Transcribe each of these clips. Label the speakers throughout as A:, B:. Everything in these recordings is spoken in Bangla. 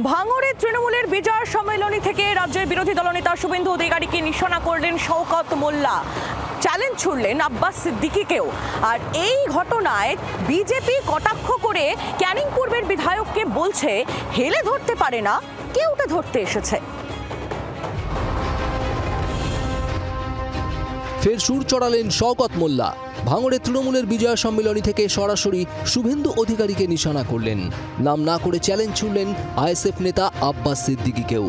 A: ভাঙড়ে তৃণমূলের বিজয় সম্মেলনী থেকে রাজ্যের বিরোধী দলনেতা শুভেন্দু অধিকারীকে নিশানা করলেন শওকত মোল্লা, চ্যালেঞ্জ ছুড়লেন আব্বাস সিদ্দিকীকেও। আর এই ঘটনায় বিজেপি কটাক্ষ করে ক্যানিং পূর্বের বিধায়ককে বলছে হেলে ধরতে পারে না, কেউটে ধরতে এসেছে।
B: ফের সুর চড়ালেন শওকত মোল্লা। ভাঙড়ে তৃণমূলের বিজয় সম্মেলনী থেকে সরাসরি শুভেন্দু অধিকারীকে নিশানা করলেন। নাম না করে চ্যালেঞ্জ ছুড়লেন আইএসএফ নেতা আব্বাস সিদ্দিকীকেও।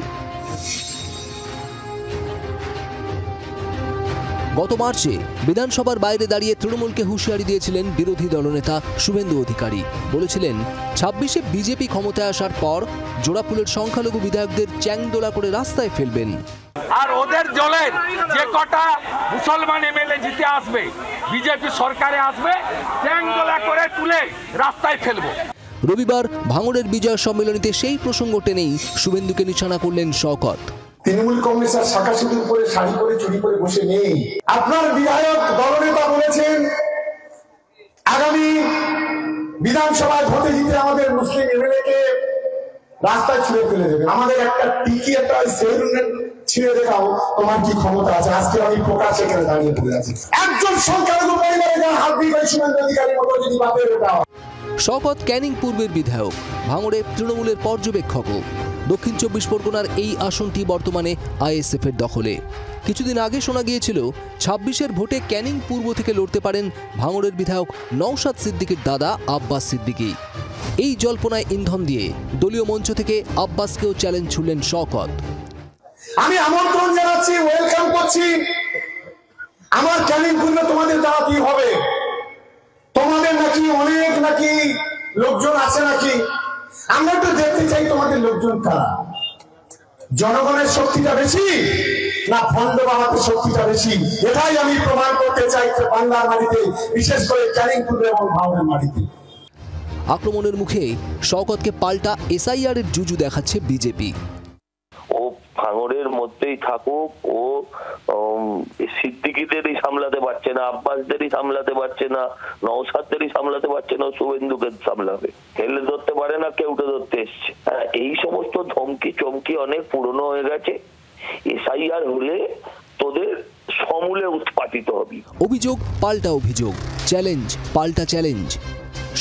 B: গত মার্চে বিধানসভার বাইরে দাঁড়িয়ে তৃণমূলকে হুঁশিয়ারি দিয়েছিলেন বিরোধী দলনেতা শুভেন্দু অধিকারী। বলেছিলেন ২৬শে বিজেপি ক্ষমতায় আসার পর জোড়াফুলের সংখ্যালঘু বিধায়কদের চ্যাংদোলা করে রাস্তায় ফেলবেন।
C: আর ওদের দলের যে কটা মুসলমান এমএলএ জিতে আসবে, বিজেপি সরকারে আসবে, চ্যাংদোলা করে তুলে রাস্তায় ফেলবো।
B: রবিবার ভাঙড়ের বিজয় সম্মেলনীতে সেই প্রসঙ্গ টেনেই শুভেন্দুকে নিশানা করলেন শওকত।
D: তৃণমূল কংগ্রেসের শাখা শিবির করে শাড়ি পরে চুরি করে বসে নেই। আপনার বিধায়ক দলনেতা বলেছেন আগামী বিধানসভায় ভোটে জিতে আমাদের মুসলিম এমএলএ কে রাস্তায় ছুঁড়ে ফেলে দেবে। আমাদের একটা টিকি একটা সেলুনে ছিঁড়ে দেখাও, তোমার কি ক্ষমতা আছে? আজকে আমি প্রকাশ এখানে দাঁড়িয়ে পড়ে আছি। একজন সংখ্যালঘু পরিবারে যারা হাত দিয়ে শুভেন্দু অধিকারীর মতো যদি বাপের এটা।
B: শওকত ক্যানিং পূর্বের বিধায়ক, ভাঙড়ে তৃণমূলের পর্যবেক্ষকও। দক্ষিণ ২৪ পরগনার এই আসনটি বর্তমানে আইএসএফ এর দখলে। কিছুদিন আগে শোনা গিয়েছিল ২৬-এর ভোটে ক্যানিং পূর্ব থেকে লড়তে পারেন ভাঙড়ের বিধায়ক নওশাদ সিদ্দিকীর দাদা আব্বাস সিদ্দিকী। এই জল্পনায় ইন্ধন দিয়ে দলীয় মঞ্চ থেকে আব্বাসকেও চ্যালেঞ্জ ছুড়লেন শওকত।
D: আমি আমন্ত্রণ জানাচ্ছি, ওয়েলকাম করছি। আমার ক্যানিং পূর্বে তোমাদের দ্বারা কি হবে? তোমাদের নাকি অনেক লোকজন আছে নাকি? আমরা তো দেখতে চাই তোমাদের লোকজন কারা। জনগণের শক্তিটা বেশি না ভণ্ড বাবাদের শক্তিটা বেশি? এটাই আমি প্রমাণ করতে চাই বাংলার মাটিতে, বিশেষ করে ক্যানিং পূর্বে এবং ভাঙড়ের মাটিতে।
B: আক্রমণের মুখে শওকতকে পাল্টা এসআইআর এর জুজু দেখাচ্ছে বিজেপি।
E: ও ভাঙড়ের মধ্যেই থাকুক, ও সিদ্দিকীদেরই সামলাতে পারছে না, আব্বাসদেরই সামলাতে পারছে না, নওশাদদেরই সামলাতে পারছে না, শুভেন্দুকে সামলাবে। হেলে ধরতে পারে না, কেউটে ধরতে এসছে। হ্যাঁ, এই সমস্ত ধমকি চমকি অনেক পুরনো হয়ে গেছে। এসআইআর হলে তোদের সমূলে উৎপাটিত হবে।
B: অভিযোগ পাল্টা অভিযোগ, চ্যালেঞ্জ পাল্টা চ্যালেঞ্জ।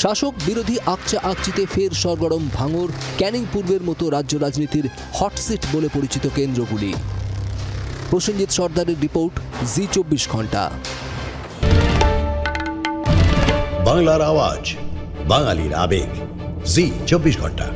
B: শাসক বিরোধী আকচা আকচিতে ফের সরগরম ভাঙড়, ক্যানিং পূর্বের মতো রাজ্য রাজনীতির হটসিট বলে পরিচিত কেন্দ্রগুলি। প্রসেনজিৎ সর্দারের রিপোর্ট, জি ২৪ ঘন্টা।
F: বাংলার আওয়াজ, বাঙালির আবেগ, জি ২৪ ঘন্টা।